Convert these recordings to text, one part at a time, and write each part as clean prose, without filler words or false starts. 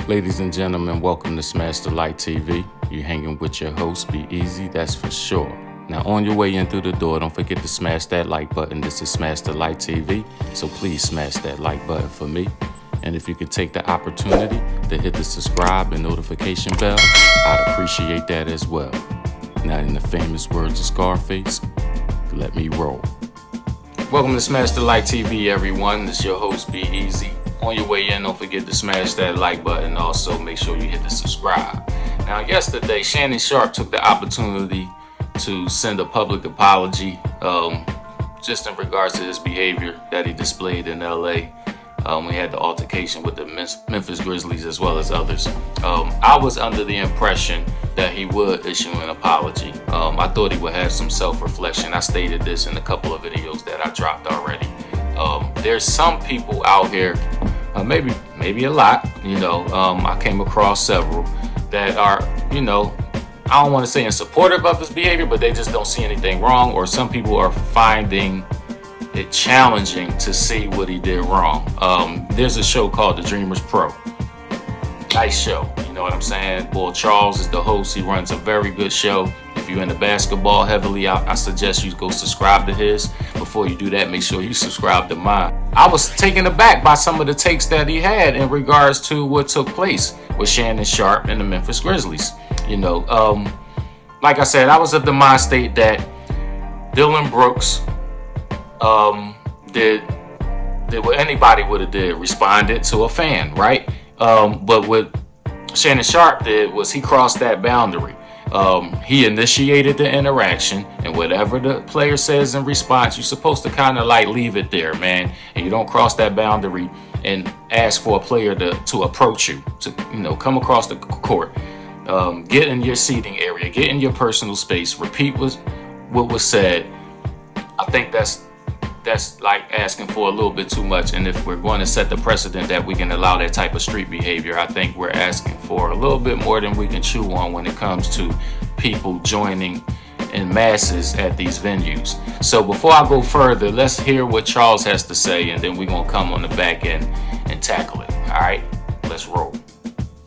Ladies and gentlemen, welcome to SmashDaLikeTV. You're hanging with your host, Be Easy, that's for sure. Now, on your way in through the door, don't forget to smash that like button. This is SmashDaLikeTV, so please smash that like button for me. And if you could take the opportunity to hit the subscribe and notification bell, I'd appreciate that as well. Now, in the famous words of Scarface, let me roll. Welcome to SmashDaLikeTV, everyone. This is your host, Be Easy. On your way in, don't forget to smash that like button. Also, make sure you hit the subscribe. Now, yesterday, Shannon Sharpe took the opportunity to send a public apology just in regards to his behavior that he displayed in LA. We had the altercation with the Memphis Grizzlies as well as others. I was under the impression that he would issue an apology. I thought he would have some self-reflection. I stated this in a couple of videos that I dropped already. There's some people out here, maybe a lot, I came across several that are, I don't want to say in supportive of his behavior, but they just don't see anything wrong, or some people are finding it challenging to see what he did wrong. There's a show called The Dreamers Pro. Nice show, you know what I'm saying? Boy, Charles is the host. He runs a very good show. If you're into basketball heavily, I suggest you go subscribe to his. Before you do that, make sure you subscribe to mine. I was taken aback by some of the takes that he had in regards to what took place with Shannon Sharpe and the Memphis Grizzlies. Like I said, I was of the mind state that Dillon Brooks did what anybody would have did, responded to a fan, right? But what Shannon Sharpe did was he crossed that boundary. He initiated the interaction, and whatever the player says in response, you're supposed to kind of like leave it there, man. And you don't cross that boundary and ask for a player to approach you, to come across the court, get in your seating area, get in your personal space, repeat what was said. I think that's like asking for a little bit too much. And if we're going to set the precedent that we can allow that type of street behavior, I think we're asking for a little bit more than we can chew on when it comes to people joining in masses at these venues. So before I go further, let's hear what Charles has to say, and then we're going to come on the back end and tackle it. All right, let's roll.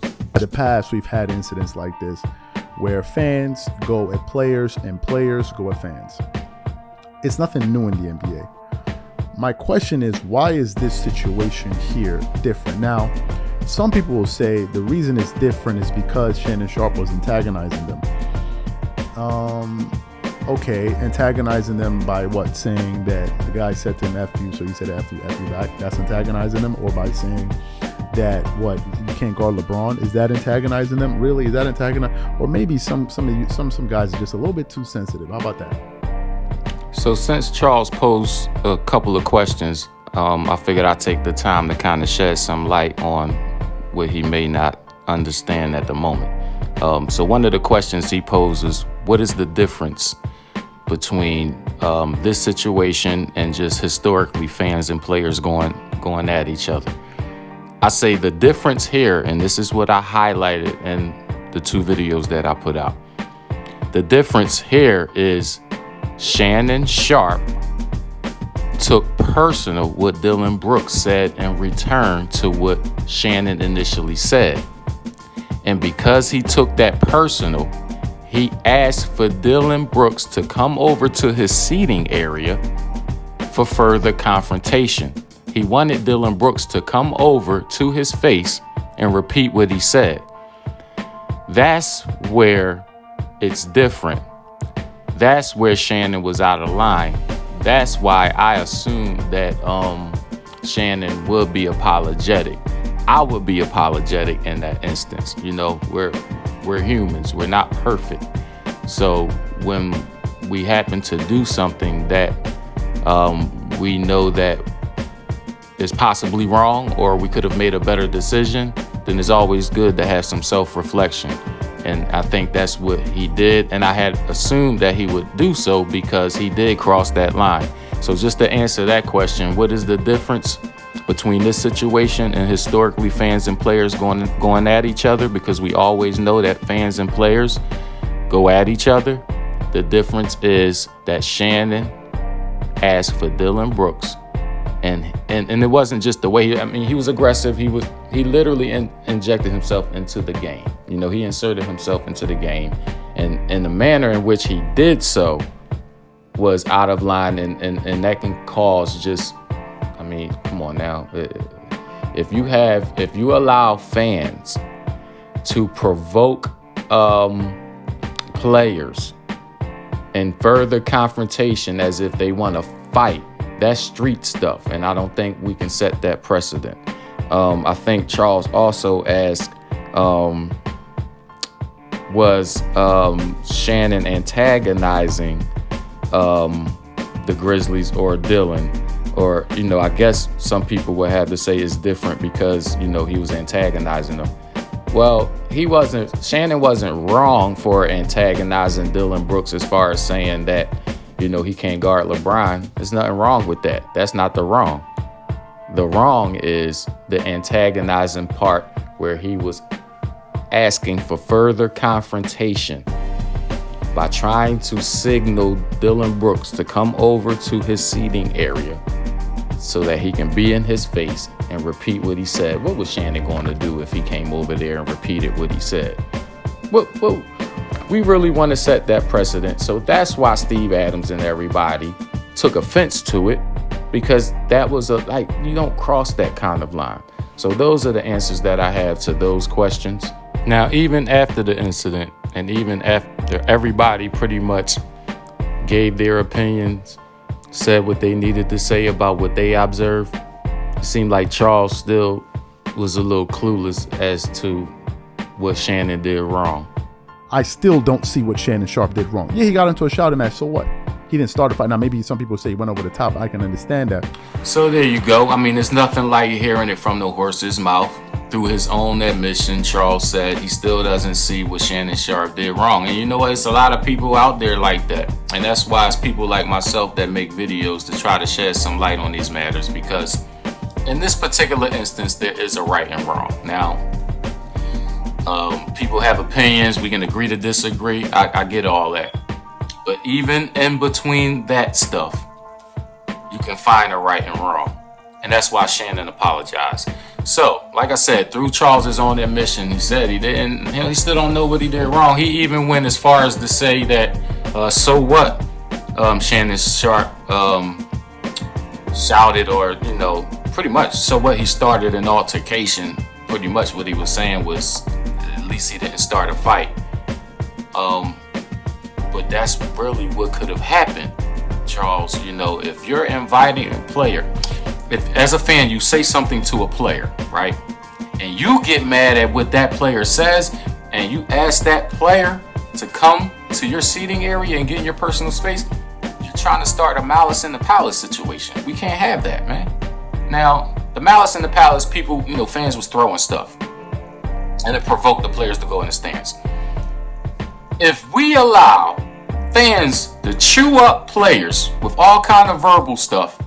In the past, we've had incidents like this where fans go at players and players go at fans. It's nothing new in the NBA. My question is, why is this situation here different? Now, some people will say the reason it's different is because Shannon Sharpe was antagonizing them. Okay, antagonizing them by what? Saying that the guy said to him, F you, so he said F you back. That's antagonizing them? Or by saying that, what, you can't guard LeBron? Is that antagonizing them? Really? Is that antagonizing? Or maybe some guys are just a little bit too sensitive. How about that? So since Charles posed a couple of questions, I figured I'd take the time to kind of shed some light on what he may not understand at the moment. So one of the questions he poses, what is the difference between this situation and just historically fans and players going at each other? I say the difference here, and this is what I highlighted in the two videos that I put out. The difference here is Shannon Sharpe took personal what Dillon Brooks said in return to what Shannon initially said. And because he took that personal, he asked for Dillon Brooks to come over to his seating area for further confrontation. He wanted Dillon Brooks to come over to his face and repeat what he said. That's where it's different. That's where Shannon was out of line. That's why I assumed that Shannon would be apologetic. I would be apologetic in that instance. We're humans. We're not perfect. So when we happen to do something that we know that is possibly wrong, or we could have made a better decision, then it's always good to have some self-reflection. And I think that's what he did. And I had assumed that he would do so because he did cross that line. So just to answer that question, what is the difference between this situation and historically fans and players going at each other? Because we always know that fans and players go at each other. The difference is that Shannon asked for Dillon Brooks And it wasn't just the way he was aggressive. He literally injected himself into the game. You know, he inserted himself into the game, and the manner in which he did so was out of line, and that can cause just, I mean, come on now. If you allow fans to provoke players and further confrontation as if they want to fight, that's street stuff, and I don't think we can set that precedent. I think Charles also asked, was Shannon antagonizing the Grizzlies or Dylan? Or, you know, I guess some people would have to say it's different because, you know, he was antagonizing them. Well, Shannon wasn't wrong for antagonizing Dylan Brooks as far as saying that, you know, he can't guard LeBron. There's nothing wrong with that. That's not the wrong. The wrong is the antagonizing part where he was asking for further confrontation by trying to signal Dylan Brooks to come over to his seating area so that he can be in his face and repeat what he said. What was Shannon going to do if he came over there and repeated what he said? Well, we really want to set that precedent. So that's why Steve Adams and everybody took offense to it, because that was you don't cross that kind of line. So those are the answers that I have to those questions. Now, even after the incident, and even after everybody pretty much gave their opinions, said what they needed to say about what they observed, it seemed like Charles still was a little clueless as to what Shannon did wrong. I still don't see what Shannon Sharpe did wrong. Yeah, he got into a shouting match, so what? He didn't start a fight. Now, maybe some people say he went over the top. I can understand that. So there you go. I mean, it's nothing like hearing it from the horse's mouth. Through his own admission, Charles said he still doesn't see what Shannon Sharpe did wrong. And you know what? It's a lot of people out there like that. And that's why it's people like myself that make videos to try to shed some light on these matters, because in this particular instance, there is a right and wrong. Now, people have opinions. We can agree to disagree. I get all that. But even in between that stuff, you can find a right and wrong. And that's why Shannon apologized. So, like I said, through Charles's own admission, he said he still don't know what he did wrong. He even went as far as to say that, so what? Shannon Sharpe shouted, or, you know, pretty much, so what? He started an altercation. Pretty much what he was saying was, at least he didn't start a fight. But that's really what could have happened, Charles. You know, if you're inviting a player, if as a fan you say something to a player, right, and you get mad at what that player says, and you ask that player to come to your seating area and get in your personal space, you're trying to start a malice in the palace situation. We can't have that, man. Now, the malice in the palace, people, you know, fans was throwing stuff, and it provoked the players to go in the stands. If we allow fans to chew up players with all kind of verbal stuff,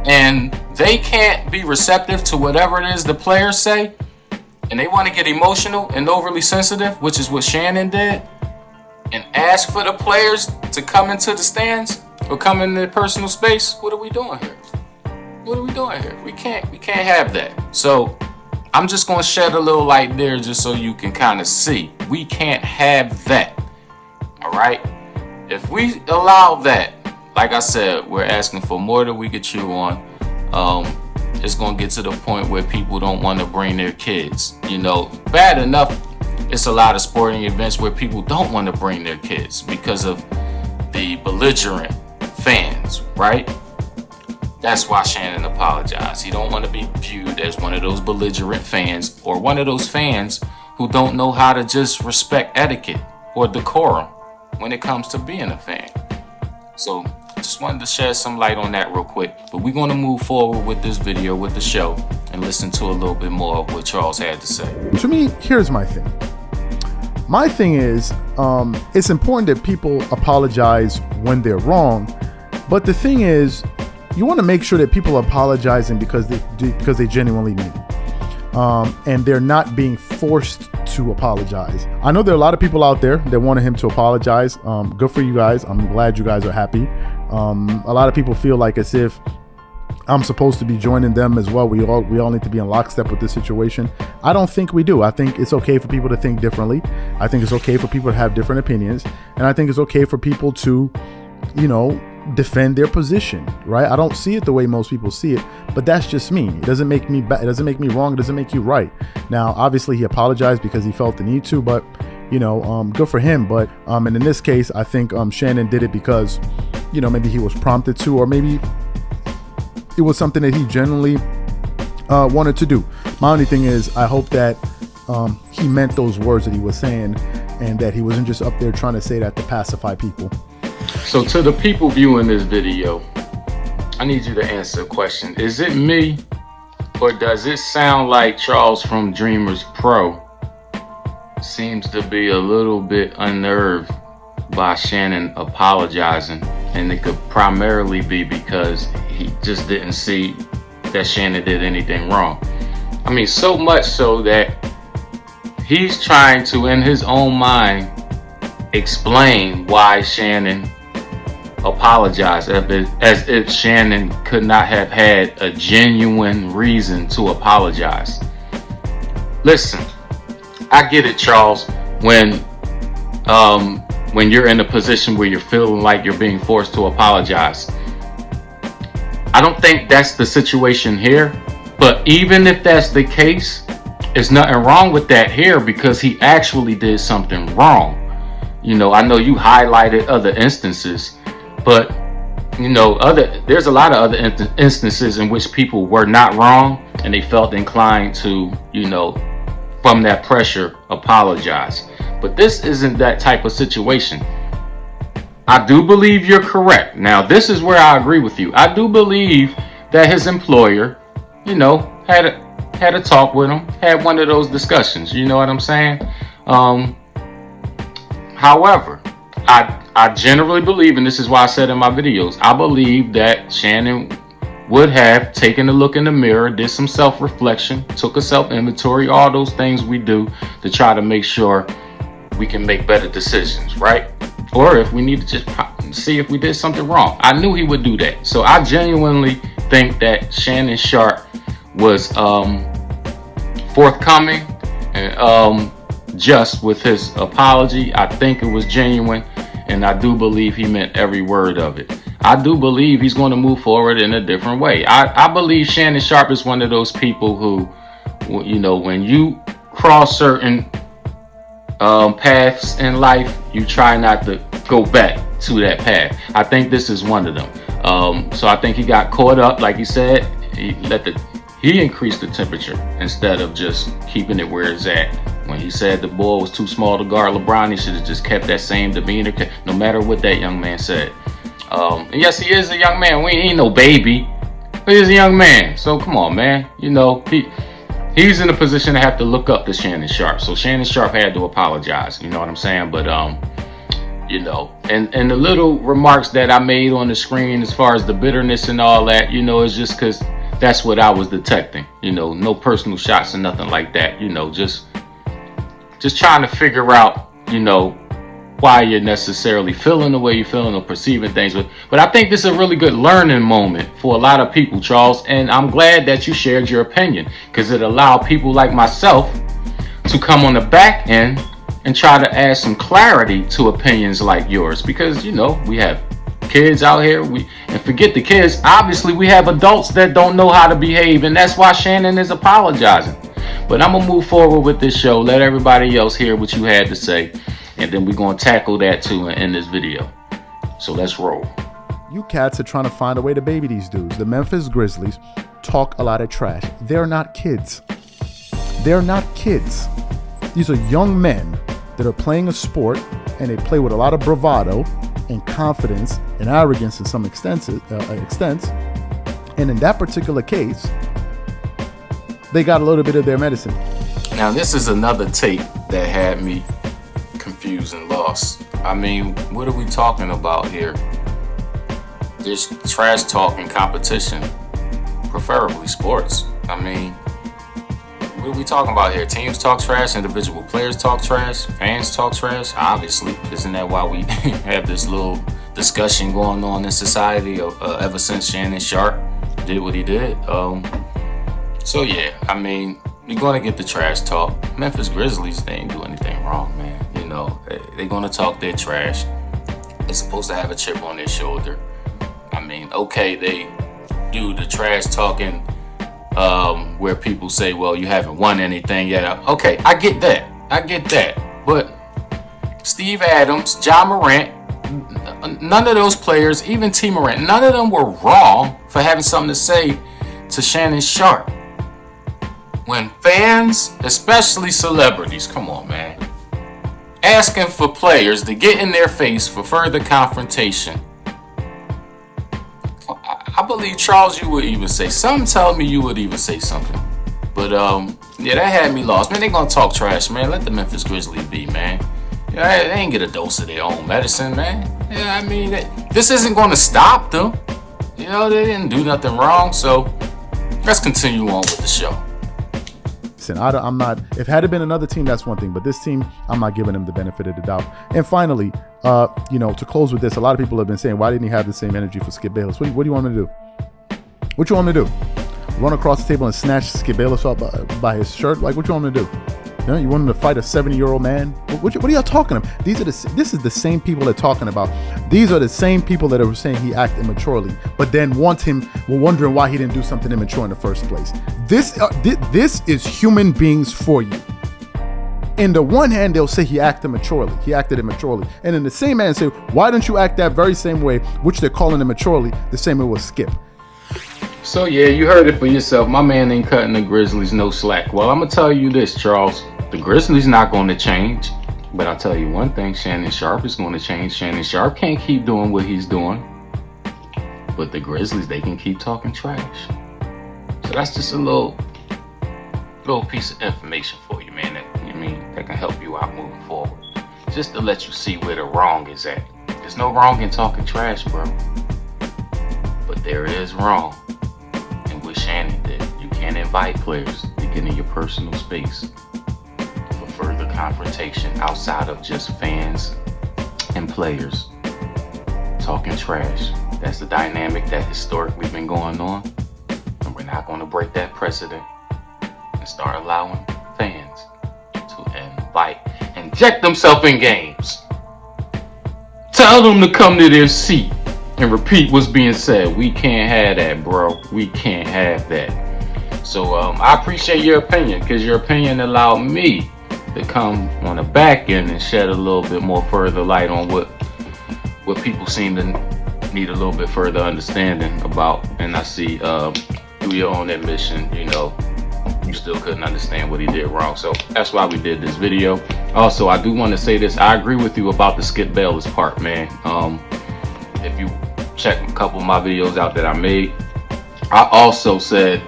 and they can't be receptive to whatever it is the players say, and they want to get emotional and overly sensitive, which is what Shannon did, and ask for the players to come into the stands or come in their personal space, what are we doing here? What are we doing here? We can't have that. So I'm just going to shed a little light there just so you can kind of see. We can't have that. All right? If we allow that, like I said, we're asking for more than we could chew on. It's going to get to the point where people don't want to bring their kids. You know, bad enough, it's a lot of sporting events where people don't want to bring their kids because of the belligerent fans, right? That's why Shannon apologized. He don't want to be viewed as one of those belligerent fans, or one of those fans who don't know how to just respect etiquette or decorum when it comes to being a fan. So just wanted to shed some light on that real quick. But we're going to move forward with this video, with the show, and listen to a little bit more of what Charles had to say. To me, here's my thing. My thing is, it's important that people apologize when they're wrong. But the thing is, you want to make sure that people are apologizing because they genuinely mean it. And they're not being forced to apologize. I know there are a lot of people out there that wanted him to apologize. Good for you guys. I'm glad you guys are happy. A lot of people feel like as if I'm supposed to be joining them as well. We all need to be in lockstep with this situation. I don't think we do. I think it's okay for people to think differently. I think it's okay for people to have different opinions, and I think it's okay for people to, defend their position, right? I don't see it the way most people see it, but that's just me. It doesn't make me it doesn't make me wrong. It doesn't make you right. Now, obviously, he apologized because he felt the need to, but good for him. But and in this case, I think Shannon did it because, maybe he was prompted to, or maybe it was something that he genuinely wanted to do. My only thing is, I hope that he meant those words that he was saying, and that he wasn't just up there trying to say that to pacify people. So to the people viewing this video, I need you to answer a question. Is it me, or does it sound like Charles from Dreamers Pro seems to be a little bit unnerved by Shannon apologizing? And it could primarily be because he just didn't see that Shannon did anything wrong. I mean, so much so that he's trying to, in his own mind, explain why Shannon apologized, as if Shannon could not have had a genuine reason to apologize. Listen, I get it, Charles, when you're in a position where you're feeling like you're being forced to apologize. I don't think that's the situation here, but even if that's the case, there's nothing wrong with that here, because he actually did something wrong. I know you highlighted other instances, but there's a lot of other instances in which people were not wrong and they felt inclined to, from that pressure, apologize. But this isn't that type of situation. I do believe you're correct. Now, this is where I agree with you. I do believe that his employer, had a talk with him, had one of those discussions. You know what I'm saying? However, I generally believe, and this is why I said in my videos, I believe that Shannon would have taken a look in the mirror, did some self-reflection, took a self-inventory, all those things we do to try to make sure we can make better decisions, right? Or if we need to just see if we did something wrong. I knew he would do that. So I genuinely think that Shannon Sharpe was forthcoming and just with his apology. I think it was genuine, and I do believe he meant every word of it. I do believe he's going to move forward in a different way. I believe Shannon Sharpe is one of those people who, when you cross certain paths in life, you try not to go back to that path. I think this is one of them. So I think he got caught up, like he said. He increased the temperature instead of just keeping it where it's at. When he said the ball was too small to guard LeBron, he should have just kept that same demeanor, no matter what that young man said. And yes, he is a young man. He ain't no baby, but he's a young man. So come on, man. He's in a position to have to look up to Shannon Sharpe. So Shannon Sharpe had to apologize. You know what I'm saying? But and the little remarks that I made on the screen as far as the bitterness and all that, it's just because that's what I was detecting. No personal shots and nothing like that. Just trying to figure out, why you're necessarily feeling the way you're feeling or perceiving things. But I think this is a really good learning moment for a lot of people, Charles. And I'm glad that you shared your opinion, because it allowed people like myself to come on the back end and try to add some clarity to opinions like yours. Because, we have kids out here. And forget the kids. Obviously, we have adults that don't know how to behave. And that's why Shannon is apologizing. But I'm going to move forward with this show. Let everybody else hear what you had to say. And then we're going to tackle that too in this video. So let's roll. You cats are trying to find a way to baby these dudes. The Memphis Grizzlies talk a lot of trash. They're not kids. They're not kids. These are young men that are playing a sport, and they play with a lot of bravado and confidence and arrogance to some extent. And in that particular case, they got a little bit of their medicine. Now, this is another tape that had me confused and lost. I mean, what are we talking about here? There's trash talk and competition, preferably sports. I mean, what are we talking about here? Teams talk trash, individual players talk trash, fans talk trash. Obviously, isn't that why we have this little discussion going on in society ever since Shannon Sharpe did what he did. So yeah, I mean, you're gonna get the trash talk. Memphis Grizzlies, they ain't do anything wrong, man. You know, they're gonna talk their trash. They're supposed to have a chip on their shoulder. I mean, okay, they do the trash talking where people say, well, you haven't won anything yet. Okay, I get that. But Steve Adams, Ja Morant, none of those players, even T. Morant, none of them were wrong for having something to say to Shannon Sharpe. When fans, especially celebrities, come on, man, asking for players to get in their face for further confrontation, I believe, Charles, you would even say something. Tell me you would even say something. But yeah, that had me lost. Man, they gonna talk trash, man. Let the Memphis Grizzlies be, man. Yeah, they ain't get a dose of their own medicine, man. Yeah, I mean, this isn't gonna stop them. You know, they didn't do nothing wrong. So let's continue on with the show. Listen, I'm not. If it had been another team, that's one thing. But this team, I'm not giving them the benefit of the doubt. And finally, you know, to close with this, a lot of people have been saying, why didn't he have the same energy for Skip Bayless? What do you want me to do? What you want me to do? Run across the table and snatch Skip Bayless up by his shirt? Like, what you want me to do? You know, you want him to fight a 70-year-old man? What are y'all talking about? This is the same people they're talking about. These are the same people that are saying he acted immaturely, but then were wondering why he didn't do something immature in the first place. This is human beings for you. In the one hand, they'll say he acted immaturely. And in the same hand, say, why don't you act that very same way, which they're calling immaturely, the same way with Skip? So yeah, you heard it for yourself. My man ain't cutting the Grizzlies no slack. Well, I'm gonna tell you this, Charles. The Grizzlies not gonna change. But I'll tell you one thing, Shannon Sharpe is gonna change. Shannon Sharpe can't keep doing what he's doing. But the Grizzlies, they can keep talking trash. So that's just a little piece of information for you, man. That can help you out moving forward. Just to let you see where the wrong is at. There's no wrong in talking trash, bro. But there is wrong. What Shannon did. You can't invite players to get in your personal space for further confrontation outside of just fans and players talking trash. That's the dynamic that historically been going on, and we're not going to break that precedent and start allowing fans to inject themselves in games. Tell them to come to their seat and repeat what's being said. We can't have that, bro. We can't have that. So I appreciate your opinion, because your opinion allowed me to come on the back end and shed a little bit more further light on what people seem to need a little bit further understanding about. And I see through your own admission, you know, you still couldn't understand what he did wrong. So that's why we did this video. Also, I do want to say this. I agree with you about the Skip Bayless part, man. If you check a couple of my videos out that I made, I also said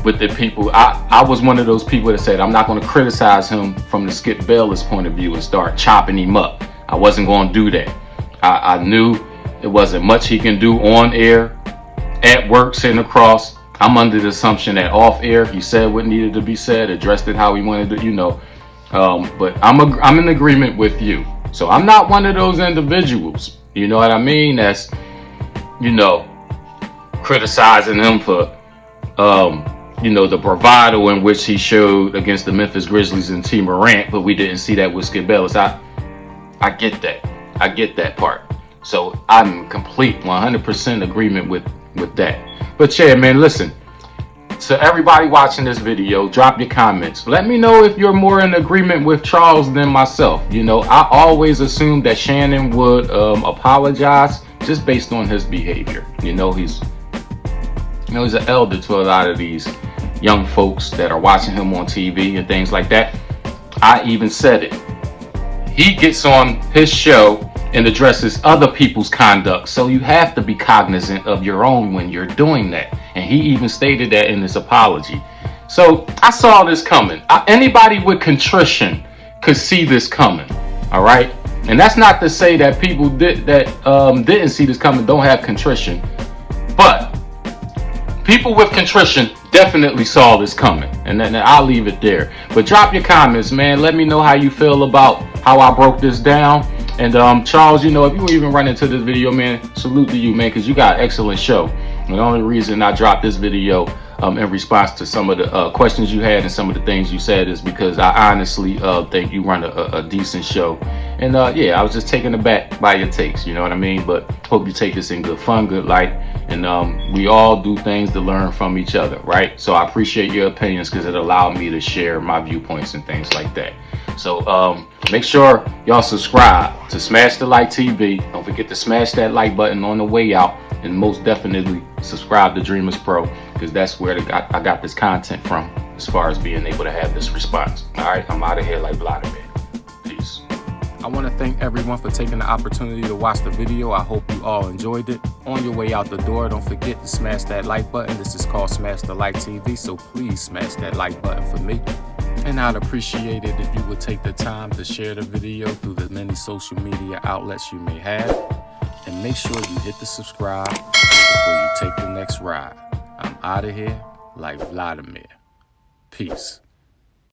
with the people, I was one of those people that said I'm not going to criticize him from the Skip Bayless point of view and start chopping him up. I wasn't going to do that. I knew it wasn't much he can do on air, at work, sitting across. I'm under the assumption that off air he said what needed to be said, addressed it how he wanted to, you know. But I'm in agreement with you. So I'm not one of those individuals. You know what I mean? That's, you know, criticizing him for, you know, the bravado in which he showed against the Memphis Grizzlies and T. Morant, but we didn't see that with Skip Bayless. I get that. I get that part. So I'm in complete 100% agreement with that. But yeah, man, listen. To everybody watching this video, drop your comments. Let me know if you're more in agreement with Charles than myself. You know, I always assumed that Shannon would apologize just based on his behavior. You know, he's an elder to a lot of these young folks that are watching him on TV and things like that. I even said it. He gets on his show and addresses other people's conduct. So you have to be cognizant of your own when you're doing that. And he even stated that in his apology. So I saw this coming. Anybody with contrition could see this coming. All right. And that's not to say that people didn't see this coming don't have contrition. But people with contrition definitely saw this coming. And then I'll leave it there. But drop your comments, man. Let me know how you feel about how I broke this down. And Charles, you know, if you were even running to this video, man, salute to you, man, because you got an excellent show. The only reason I dropped this video in response to some of the questions you had and some of the things you said is because I honestly think you run a decent show. And yeah, I was just taken aback by your takes, you know what I mean? But hope you take this in good fun, good light. And we all do things to learn from each other, right? So I appreciate your opinions because it allowed me to share my viewpoints and things like that. So make sure y'all subscribe to Smash the Like TV. Don't forget to smash that like button on the way out. And most definitely subscribe to Dreamers Pro because that's where I got this content from as far as being able to have this response. All right, I'm out of here like Vladimir. Peace. I want to thank everyone for taking the opportunity to watch the video. I hope you all enjoyed it. On your way out the door, don't forget to smash that like button. This is called Smash the Like TV, so please smash that like button for me. And I'd appreciate it if you would take the time to share the video through the many social media outlets you may have. And make sure you hit the subscribe before you take the next ride. I'm out of here like Vladimir. Peace.